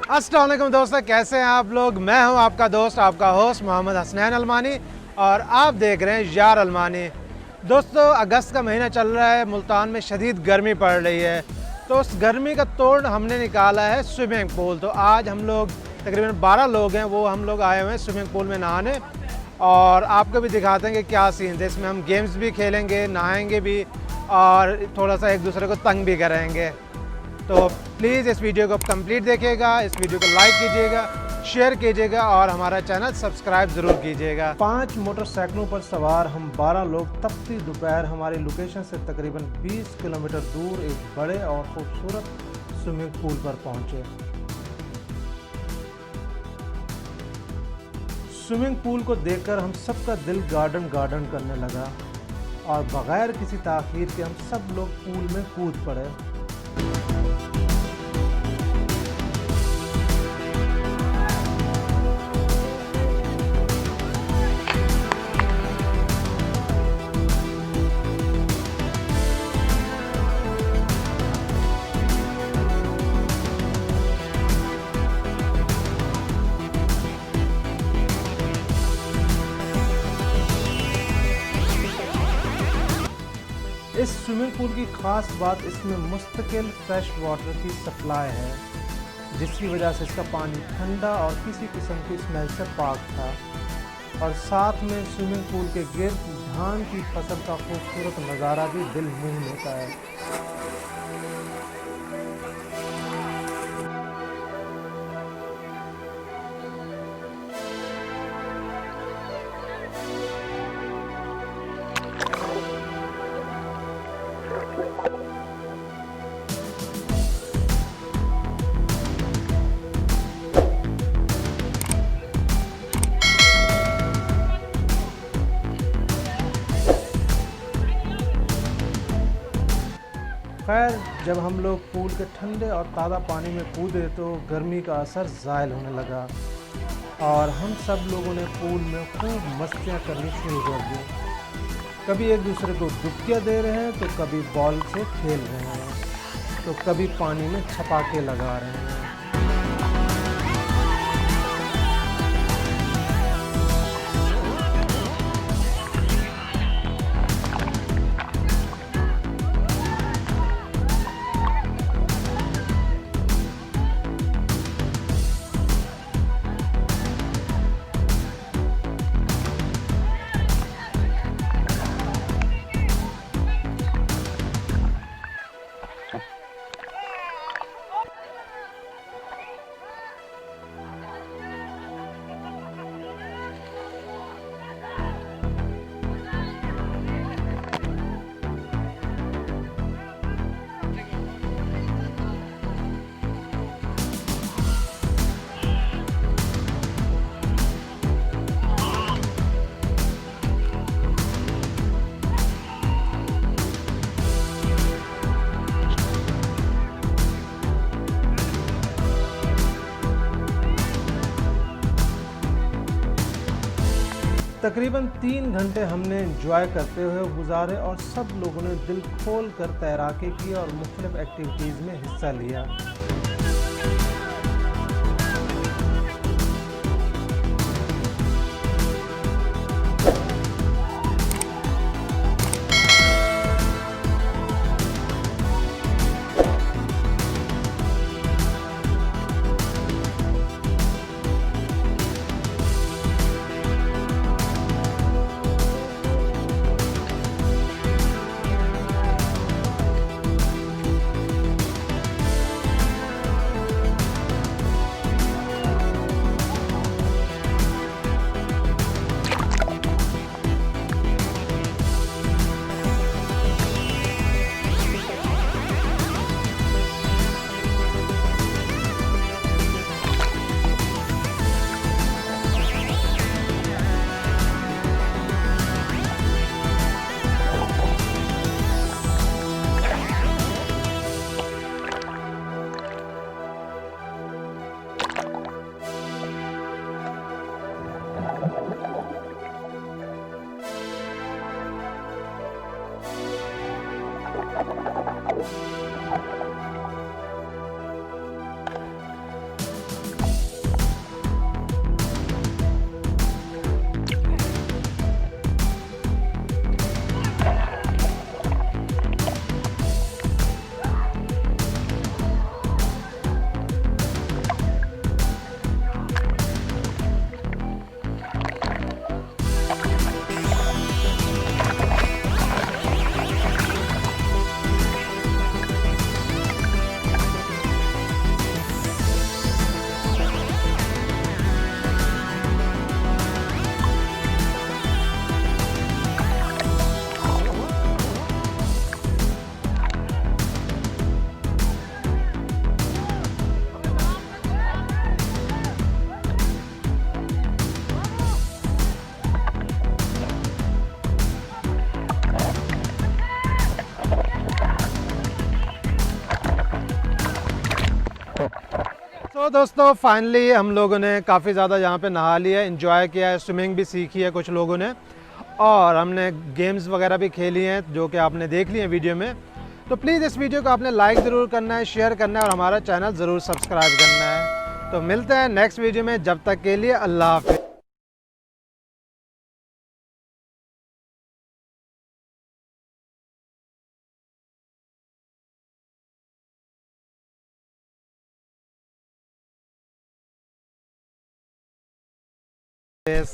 अस्सलाम वालेकुम दोस्तों, कैसे हैं आप लोग। मैं हूं आपका दोस्त, आपका होस्ट मोहम्मद हसनैन अलमानी और आप देख रहे हैं यार अलमानी। दोस्तों, अगस्त का महीना चल रहा है, मुल्तान में शदीद गर्मी पड़ रही है, तो उस गर्मी का तोड़ हमने निकाला है स्विमिंग पूल। तो आज हम लोग तकरीबन 12 लोग हैं, वो हम लोग आए हुए हैं स्विमिंग पूल में नहाने और आपको भी दिखाते हैं कि क्या सीन है। इसमें हम गेम्स भी खेलेंगे, नहाएंगे भी और थोड़ा सा एक दूसरे को तंग भी करेंगे। तो प्लीज़ इस वीडियो को कंप्लीट देखिएगा, इस वीडियो को लाइक कीजिएगा, शेयर कीजिएगा और हमारा चैनल सब्सक्राइब ज़रूर कीजिएगा। 5 मोटरसाइकिलों पर सवार हम 12 लोग तपती दोपहर हमारी लोकेशन से तकरीबन 20 किलोमीटर दूर एक बड़े और खूबसूरत स्विमिंग पूल पर पहुंचे। स्विमिंग पूल को देखकर हम सबका दिल गार्डन गार्डन करने लगा और बगैर किसी ताख़ीर के हम सब लोग पूल में कूद पड़े। इस स्विमिंग पूल की ख़ास बात इसमें मुस्तकिल फ्रेश वाटर की सप्लाई है, जिसकी वजह से इसका पानी ठंडा और किसी किस्म की स्मेल से पाक था। और साथ में स्विमिंग पूल के गिर्द धान की फसल का खूबसूरत नज़ारा भी दिल मोह लेता है। खैर, जब हम लोग पूल के ठंडे और ताज़ा पानी में कूदे तो गर्मी का असर ज़ायल होने लगा और हम सब लोगों ने पूल में खूब मस्तियाँ करनी शुरू कर दी। कभी एक दूसरे को डुबकियाँ दे रहे हैं तो कभी बॉल से खेल रहे हैं, तो कभी पानी में छपाके लगा रहे हैं। तकरीबन 3 घंटे हमने एंजॉय करते हुए गुजारे और सब लोगों ने दिल खोल कर तैराकी की और मुख्तलिफ एक्टिविटीज़ में हिस्सा लिया। तो दोस्तों फाइनली हम लोगों ने काफ़ी ज़्यादा यहाँ पे नहा लिया है, एंजॉय किया है, स्विमिंग भी सीखी है कुछ लोगों ने, और हमने गेम्स वगैरह भी खेली हैं जो कि आपने देख ली हैं वीडियो में। तो प्लीज़ इस वीडियो को आपने लाइक ज़रूर करना है, शेयर करना है और हमारा चैनल ज़रूर सब्सक्राइब करना है। तो मिलते हैं नेक्स्ट वीडियो में, जब तक के लिए अल्लाह हाफ़िज़। Yes.